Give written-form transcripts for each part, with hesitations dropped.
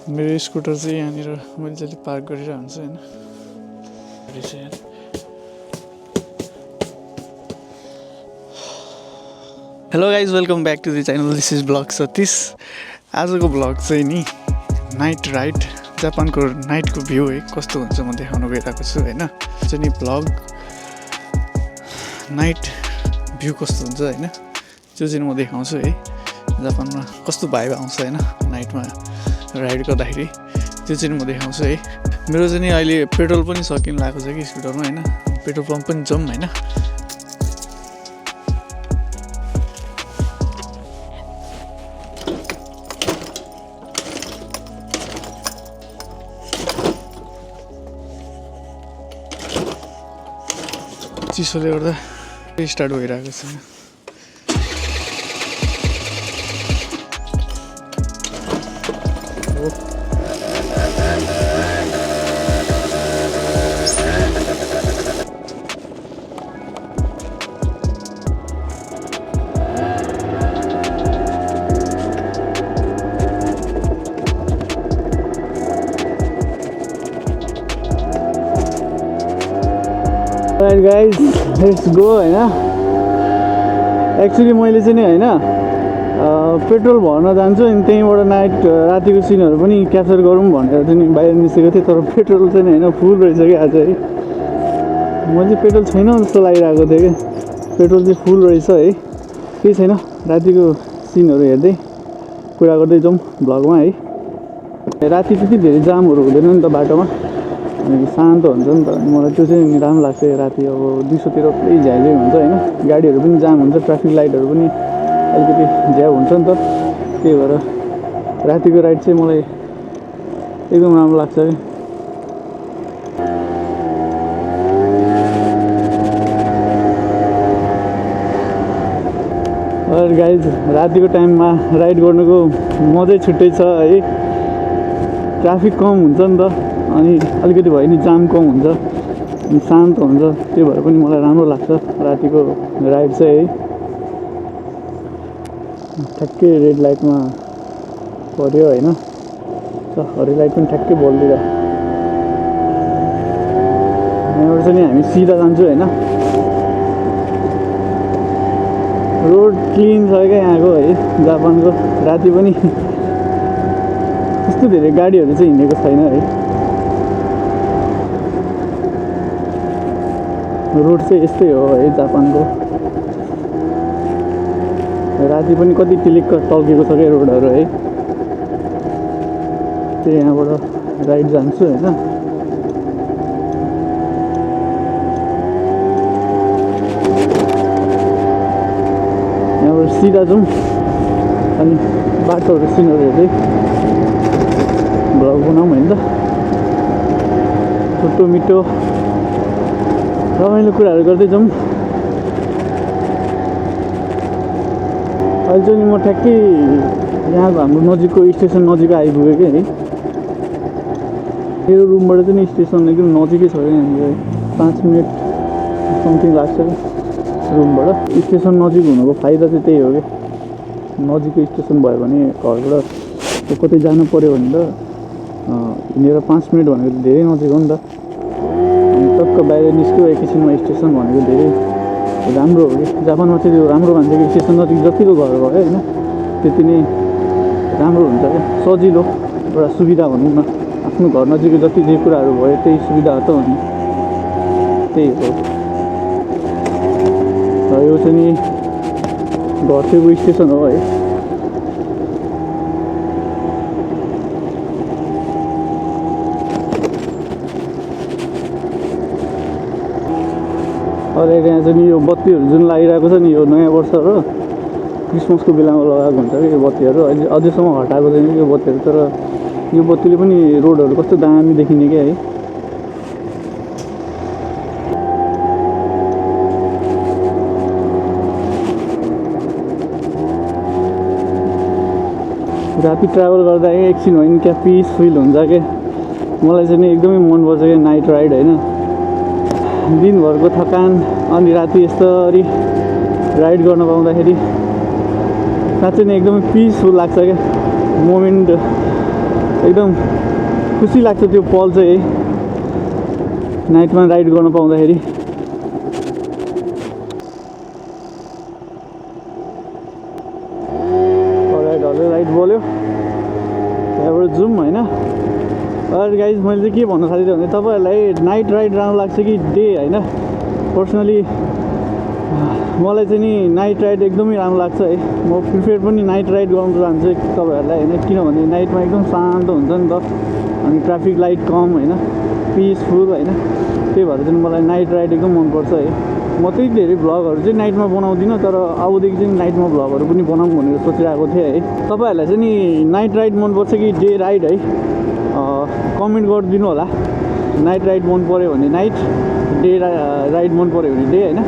मेरो स्कुटर चाहिँ यहाँनिर मैले जहिले पार्क गरिरहेको हुन्छु होइन। Hello guys, welcome back to the channel. This is blog Satish. आजको ब्लग चाहिँ नि नाइट राइड, जापानको नाइटको भ्यू है कस्तो हुन्छ म देखाउन गइरहेको छु होइन। चाहिँ नि ब्लग नाइट भ्यू कस्तो हुन्छ होइन, त्यो चाहिँ म देखाउँछु है। जापानमा कस्तो भाइब आउँछ होइन नाइटमा राइड गर्दाखेरि, त्यो चाहिँ म देखाउँछु है। मेरो चाहिँ नि अहिले पेट्रोल पनि सकिन लागेको छ कि स्कुटरमा होइन। पेट्रोल पम्प पनि जाउँ होइन। चिसोले गर्दा स्टार्ट भइरहेको छ। Alright guys, let's go होइन। एक्चुअली मैले चाहिँ नि होइन पेट्रोल भर्न जान्छु अनि त्यहीँबाट नाइट रातिको सिनहरू पनि क्याप्चर गरौँ भनेर चाहिँ नि बाहिर निस्केको थिएँ। तर पेट्रोल चाहिँ नि होइन फुल रहेछ कि आज है। म चाहिँ पेट्रोल छैन जस्तो लागिरहेको थियो कि पेट्रोल चाहिँ फुल रहेछ है। केही छैन, रातिको सिनहरू हेर्दै कुरा गर्दै जाउँ भ्लगमा है। राति त्यति धेरै जामहरू हुँदैन नि त बाटोमा, अनि शान्त हुन्छ नि त। मलाई त्यो चाहिँ राम्रो लाग्छ राति। अब दिउँसोतिर पुरै झ्याझै हुन्छ होइन, गाडीहरू पनि जाम हुन्छ, ट्राफिक लाइटहरू पनि अलिकति झ्याउ हुन्छ नि त। त्यही भएर रातिको राइड चाहिँ मलाई एकदम राम्रो लाग्छ कि। अरे गाइज, रातिको टाइममा राइड गर्नुको मजै छुट्टै छ है। ट्राफिक कम हुन्छ नि त, अनि अलिकति भयो नि जाम कम हुन्छ, अनि शान्त हुन्छ। त्यो भएर पनि मलाई राम्रो लाग्छ रातिको राइड चाहिँ है। ठ्याक्कै रेड लाइटमा पऱ्यो होइन, हरियो लाइट पनि ठ्याक्कै बल्दिएर। यहाँबाट चाहिँ नि हामी सिधा जान्छौँ होइन। रोड क्लिन छ क्या यहाँको है, जापानको। राति पनि त्यस्तो धेरै गाडीहरू चाहिँ हिँडेको छैन है। रोड चाहिँ यस्तै हो है जापानको। राति पनि कति टिलिक्क टल्केको छ क्या रोडहरू है। त्यही यहाँबाट राइड जान्छु होइन। यहाँबाट सिधा जाउँ अनि बाटोहरू सिनहरू हेर्दै भ्लग बनाऊँ होइन त। छोटो मिठो रमाइलो कुराहरू गर्दै जाउँ। अहिले चाहिँ म ठ्याक्कै यहाँको हाम्रो नजिकको स्टेसन नजिक आइपुगेँ कि है। मेरो रुमबाट चाहिँ नि स्टेसन एकदम नजिकै छ क्या यहाँनिर है। 5 मिनट समथिङ लाग्छ कि रुमबाट। स्टेसन नजिक हुनुको फाइदा चाहिँ त्यही हो कि, नजिकको स्टेसन भयो भने घरबाट कतै जानु पऱ्यो भने त हिँडेर 5 मिनट भनेको धेरै नजिक हो नि त। अनि टक्क बाहिर निस्क्यो एकैछिनमा स्टेसन भनेको धेरै राम्रो हो कि। जापानमा चाहिँ त्यो राम्रो मान्छ कि स्टेसन नजिक जतिको घर भयो होइन त्यति नै राम्रो हुन्छ क्या, सजिलो एउटा सुविधा भनौँ न। आफ्नो घर नजिक जति जे कुराहरू भयो त्यही सुविधा हो त भने त्यही हो। यो चाहिँ नि घर छेउको स्टेसन हो है। अहिले यहाँ चाहिँ नि यो बत्तीहरू जुन लागिरहेको छ नि, यो नयाँ वर्ष र क्रिसमसको बेलामा लगाएको हुन्छ कि यो बत्तीहरू। अहिले अझैसम्म हटाएको छैन यो बत्तीहरू। तर यो बत्तीले पनि रोडहरू कस्तो दामी देखिने क्या है। राति ट्राभल गर्दा एकछिन होइन क्या पिस फिल हुन्छ क्या। मलाई चाहिँ नि एकदमै मनपर्छ क्या नाइट राइड होइन। दिनभरको थकान अनि राति यसरी राइड गर्न पाउँदाखेरि साँच्चै नै एकदमै पिसफुल लाग्छ क्या मोमेन्ट। एकदम खुसी लाग्छ त्यो पल चाहिँ है नाइटमा राइड गर्न पाउँदाखेरि। राइड बोल्यो त्यहाँबाट जाउँ होइन। अरू गाइज मैले चाहिँ के भन्न थालेँ भने तपाईँहरूलाई नाइट राइड राम्रो लाग्छ कि डे होइन। पर्सनली मलाई चाहिँ नि नाइट राइड एकदमै राम्रो लाग्छ है। म प्रिफर पनि नाइट राइड गर्नु चाहन्छु तपाईँहरूलाई होइन, किनभने नाइटमा एकदम शान्त हुन्छ नि त, अनि ट्राफिक लाइट कम होइन, पिसफुल होइन। त्यही भएर चाहिँ मलाई नाइट राइड एकदम मनपर्छ है। म त्यही धेरै भ्लगहरू चाहिँ नाइटमा बनाउँदिनँ, तर अबदेखि चाहिँ नाइटमा भ्लगहरू पनि बनाऊँ भनेर सोचिरहेको थिएँ है। तपाईँहरूलाई चाहिँ नि नाइट राइड मनपर्छ कि डे राइड है, कमेन्ट गरिदिनु होला। नाइट राइड मन पऱ्यो भने नाइट, डे राइड मन पऱ्यो भने डे होइन।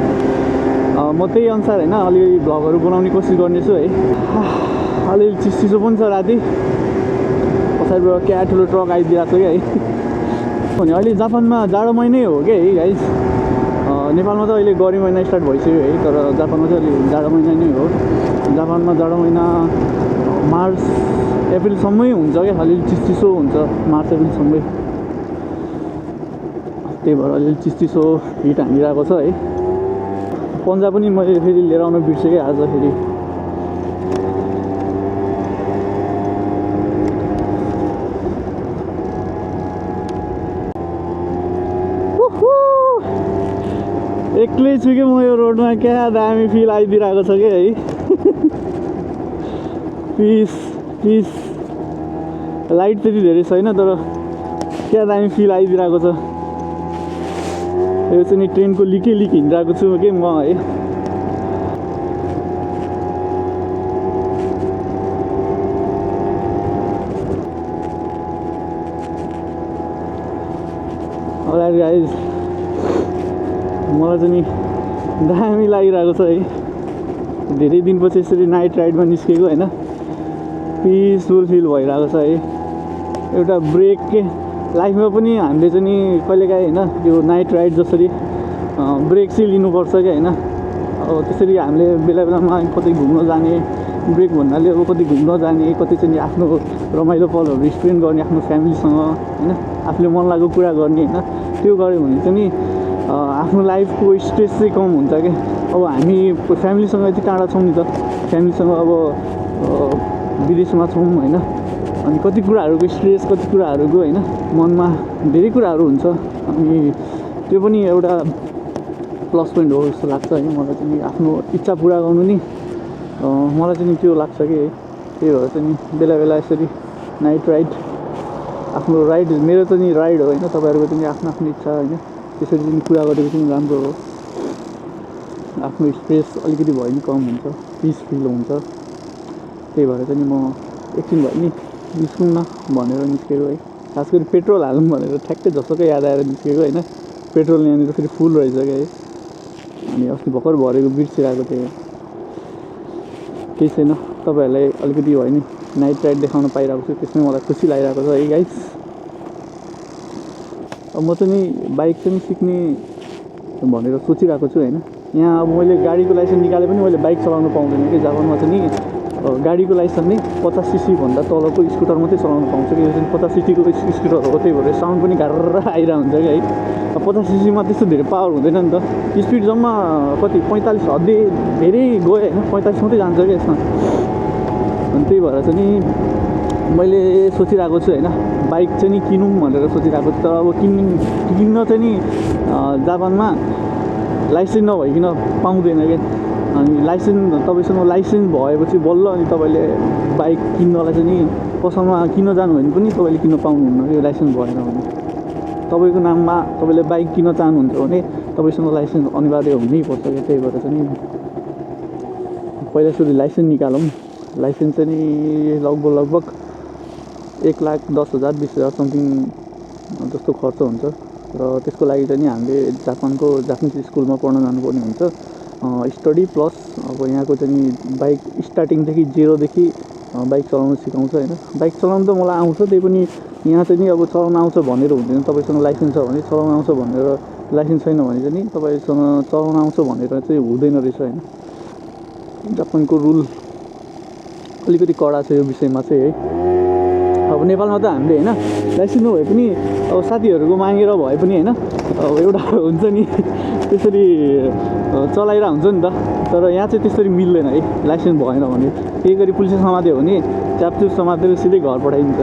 म त्यही अनुसार होइन अलिअलि भ्लगहरू बनाउने कोसिस गर्नेछु है। अलिअलि चिसो पनि छ राति, पछाडिबाट क्या ठुलो ट्रक आइदिएको छ क्या है। भने अहिले जापानमा जाडो महिनै हो क्या है गाइस। नेपालमा त अहिले गर्मी महिना स्टार्ट भइसक्यो है, तर जापानमा चाहिँ अलि जाडो महिना नै हो। जापानमा जाडो महिना मार्च अप्रिलसम्मै हुन्छ क्या, अलिअलि चिसो हुन्छ मार्च अप्रिलसम्मै। त्यही भएर अलिअलि चिसो हिट हानिरहेको छ है। पन्जा पनि मैले फेरि लिएर आउन बिर्सेँ आज फेरि। एक्लै छु कि म यो रोडमा, क्या दामी फिल आइदिरहेको छ क्या है। पिस पिस लाइट त्यति धेरै छैन, तर क्या दामी फिल आइदिरहेको छ। यो चाहिँ नि ट्रेनको लिक हिँडिरहेको छु कि म है। अलराइट गाइज, मलाई चाहिँ नि दामी लागिरहेको छ है। धेरै दिनपछि यसरी नाइट राइडमा निस्केको होइन, पिसफुल फिल भइरहेको छ है। एउटा ब्रेक के लाइफमा पनि हामीले चाहिँ नि कहिलेकाहीँ होइन त्यो नाइट राइड जसरी ब्रेक चाहिँ लिनुपर्छ क्या होइन। अब त्यसरी हामीले बेला बेलामा कतै घुम्न जाने, ब्रेक भन्नाले अब कतै घुम्न जाने, कतै चाहिँ आफ्नो रमाइलो पलहरू स्पेन्ड गर्ने आफ्नो फ्यामिलीसँग होइन, आफूले मन लागेको कुरा गर्ने होइन। त्यो गऱ्यो भने चाहिँ नि आफ्नो लाइफको स्ट्रेस चाहिँ कम हुन्छ क्या। अब हामी फ्यामिलीसँग यति टाढा छौँ नि त, फ्यामिलीसँग अब विदेशमा छौँ होइन, अनि कति कुराहरूको स्ट्रेस, कति कुराहरूको होइन मनमा धेरै कुराहरू हुन्छ। अनि त्यो पनि एउटा प्लस पोइन्ट हो जस्तो लाग्छ है मलाई चाहिँ। आफ्नो इच्छा पुरा गर्नु नि मलाई चाहिँ त्यो लाग्छ कि है। त्यही भएर चाहिँ नि बेला बेला यसरी नाइट राइड, आफ्नो राइड मेरो त नि राइड हो होइन, तपाईँहरूको चाहिँ आफ्नो आफ्नो इच्छा होइन, त्यसरी चाहिँ पुरा गरेको चाहिँ राम्रो हो। आफ्नो स्ट्रेस अलिकति भए पनि कम हुन्छ, पिस फिल हुन्छ। त्यही भएर चाहिँ नि म एकछिन भए नि निस्कौँ न भनेर निस्केको है। खास गरी पेट्रोल हालौँ भनेर ठ्याक्कै झसक्कै याद आएर निस्केको होइन। पेट्रोल यहाँनिर फेरि फुल रहेछ क्या है, अनि अस्ति भर्खर भरेको बिर्सिरहेको थिएँ। केही छैन, तपाईँहरूलाई अलिकति भए नि नाइट राइड देखाउन पाइरहेको छु, त्यसमै मलाई खुसी लागिरहेको छ है गाइस। अब म चाहिँ नि बाइक चाहिँ सिक्ने भनेर सोचिरहेको छु होइन। यहाँ अब मैले गाडीको लाइसेन्स निकाले पनि मैले बाइक चलाउनु पाउँदैन कि। जापानमा चाहिँ नि गाडीको लाइसेन्स नै 50 cc भन्दा तलको स्कुटर मात्रै चलाउनु पाउँछ कि। यो चाहिँ 50 cc को स्कुटर हो, त्यही भएर साउन्ड पनि गाह्रो आइरहेको हुन्छ कि है। अब 50 cc मा त्यस्तो धेरै पावर हुँदैन नि त, स्पिड जम्मा कति 45 हद्दी धेरै गयो होइन, 45 मात्रै जान्छ क्या यसमा। अनि त्यही भएर चाहिँ नि मैले सोचिरहेको छु होइन, बाइक चाहिँ नि किनौँ भनेर सोचिरहेको छु। तर अब किन्न चाहिँ नि जापानमा लाइसेन्स नभइकन पाउँदैन क्या। अनि लाइसेन्स तपाईँसँग लाइसेन्स भएपछि बल्ल अनि तपाईँले बाइक किन्नलाई चाहिँ नि पसलमा किन्न जानु भने पनि तपाईँले किन्न पाउनुहुन्न यो लाइसेन्स भएन भने। तपाईँको नाममा तपाईँले बाइक किन्न चाहनुहुन्छ भने तपाईँसँग लाइसेन्स अनिवार्य हुनैपर्छ क्या। त्यही भएर चाहिँ नि पहिला सुरु लाइसेन्स निकालौँ। लाइसेन्स चाहिँ नि लगभग 1,10,000 20,000 समथिङ जस्तो खर्च हुन्छ। र त्यसको लागि चाहिँ नि हामीले जापानिज स्कुलमा पढ्न जानुपर्ने हुन्छ। स्टडी प्लस अब यहाँको चाहिँ नि बाइक स्टार्टिङदेखि जेरोदेखि बाइक चलाउनु सिकाउँछ होइन। बाइक चलाउनु त मलाई आउँछ, त्यही पनि यहाँ चाहिँ नि अब चलाउनु आउँछ भनेर हुँदैन। तपाईँसँग लाइसेन्स छ भने चलाउनु आउँछ भनेर, लाइसेन्स छैन भने चाहिँ नि तपाईँसँग चलाउनु आउँछ भनेर चाहिँ हुँदैन रहेछ होइन। जापानको रुल अलिकति कडा छ यो विषयमा चाहिँ है। अब नेपालमा त हामीले होइन लाइसेन्स नभए पनि अब साथीहरूको मागेर भए पनि होइन अब एउटा हुन्छ नि त्यसरी चलाइरहेको हुन्छ नि त। तर यहाँ चाहिँ त्यसरी मिल्दैन है, लाइसेन्स भएन भने केही गरी पुलिसले समात्यो भने च्यापचुप समातेर सिधै घर पठाइदिन्छ।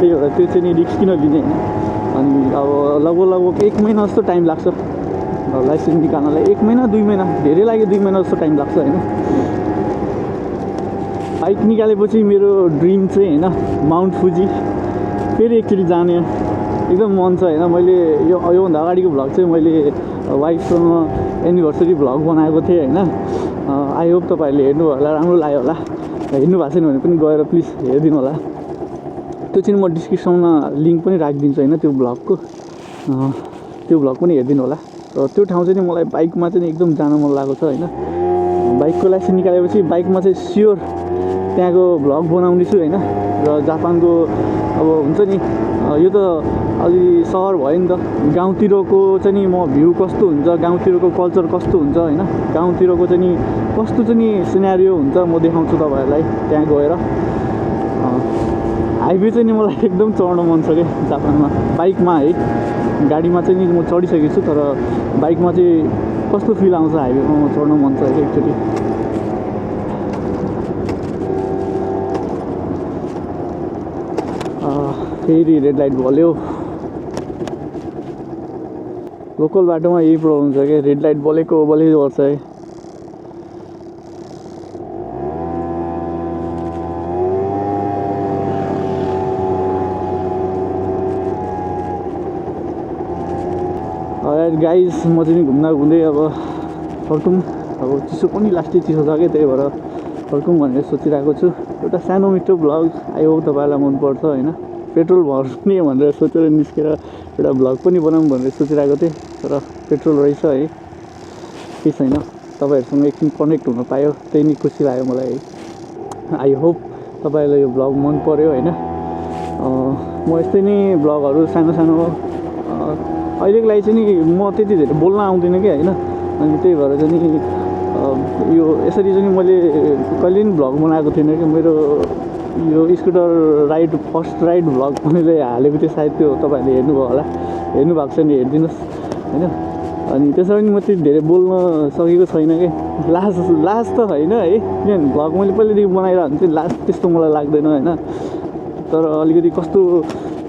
त्यही भएर त्यो चाहिँ नि रिस्क किन लिने होइन। अनि अब लगभग 1 महिना जस्तो टाइम लाग्छ लाइसेन्स निकाल्नलाई। 1 महिना 2 महिना, धेरै लाग्यो 2 महिना जस्तो टाइम लाग्छ होइन। बाइक निकालेपछि मेरो ड्रिम चाहिँ होइन माउन्ट फुजी फेरि एकचोटि जाने एकदम मन छ होइन। मैले योभन्दा अगाडिको भ्लग चाहिँ मैले वाइफसँग एनिभर्सरी भ्लग बनाएको थिएँ होइन। आई होप तपाईँहरूले हेर्नुभयो होला, राम्रो लाग्यो होला। हेर्नु भएको छैन भने पनि गएर प्लिज हेरिदिनु होला। त्यो चाहिँ म डिस्क्रिप्सनमा लिङ्क पनि राखिदिन्छु होइन त्यो भ्लगको, त्यो भ्लग पनि हेरिदिनु होला। र त्यो ठाउँ चाहिँ मलाई बाइकमा चाहिँ एकदम जान मन लागेको छ होइन। बाइकको लाइसेन्स निकालेपछि बाइकमा चाहिँ स्योर त्यहाँको भ्लग बनाउने छु होइन। र जापानको अब हुन्छ नि यो त अलि सहर भयो नि त, गाउँतिरको चाहिँ नि म भ्यू कस्तो हुन्छ, गाउँतिरको कल्चर कस्तो हुन्छ होइन, गाउँतिरको चाहिँ नि कस्तो चाहिँ नि सिनेरियो हुन्छ म देखाउँछु तपाईँहरूलाई त्यहाँ गएर। हाइवे चाहिँ नि मलाई एकदम चढ्न मन छ क्या जापानमा, बाइकमा है। गाडीमा चाहिँ नि म चढिसकेको छु, तर बाइकमा चाहिँ कस्तो फिल आउँछ हाइवेमा म चढ्न मन छ एकचोटि। फेरि रेड लाइट बल्यो। लोकल बाटोमा यही प्रब्लम छ क्या, रेड लाइट बलेको गर्छ है। गाइस म चाहिँ घुम्दै अब फर्कौँ। अब चिसो पनि लास्टै चिसो छ क्या, त्यही भएर फर्कौँ भनेर सोचिरहेको छु। एउटा सानो मिठो भ्लग, आई होप तपाईँलाई मनपर्छ होइन। पेट्रोल भर्ने भनेर सोचेर निस्केर एउटा भ्लग पनि बनाऊँ भनेर सोचिरहेको थिएँ, तर पेट्रोल रहेछ है, केही छैन। तपाईँहरूसँग एकछिन कनेक्ट हुन पायो, त्यही नै खुसी लाग्यो मलाई है। आई होप तपाईँलाई यो भ्लग मन पऱ्यो होइन। म यस्तै नै भ्लगहरू सानो अहिलेको लागि चाहिँ नि म त्यति धेरै बोल्न आउँदैन कि होइन। अनि त्यही भएर चाहिँ नि यो यसरी चाहिँ मैले कहिले पनि भ्लग बनाएको थिइनँ कि। मेरो यो scooter ride first ride vlog मैले हालेको थिएँ, सायद त्यो तपाईँहरूले हेर्नुभयो होला। हेर्नु भएको छ भने हेरिदिनुहोस् होइन। अनि त्यसरी पनि म त्यति धेरै बोल्न सकेको छैन कि। लास्ट त होइन है, किनभने भ्लग मैले पहिल्यैदेखि बनाइरहेको हुन्थेँ, लास्ट त्यस्तो मलाई लाग्दैन होइन। तर अलिकति कस्तो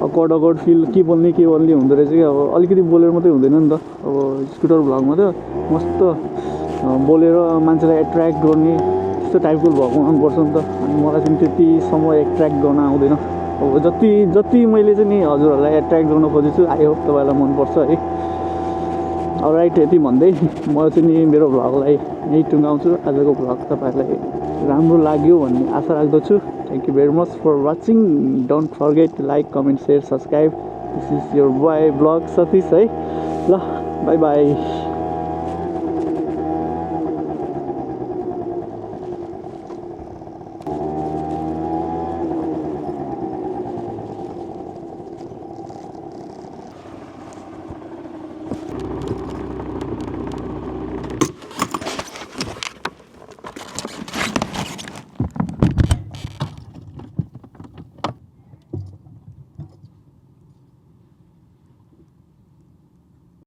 अकवर्ड फिल, के बोल्ने हुँदो रहेछ कि। अब अलिकति बोलेर मात्रै हुँदैन नि त। अब स्कुटर भ्लगमा त मस्त बोलेर मान्छेलाई एट्र्याक्ट गर्ने त्यस्तो टाइपको भ्लग बनाउनुपर्छ नि त। अनि मलाई चाहिँ त्यतिसम्म एट्र्याक्ट गर्न आउँदैन। अब जति मैले चाहिँ नि हजुरहरूलाई एट्र्याक्ट गर्न खोजेछु, आई होप तपाईँलाई मनपर्छ है। अलराइट, यति भन्दै म चाहिँ नि मेरो भ्लगलाई यहीँ टुङ्गाउँछु। आजको भ्लग तपाईँहरूलाई राम्रो लाग्यो भन्ने आशा राख्दछु। Thank you very much for watching. Don't forget to like, comment, share, subscribe. This is your boy vlog Satish है ल, बाई बाई।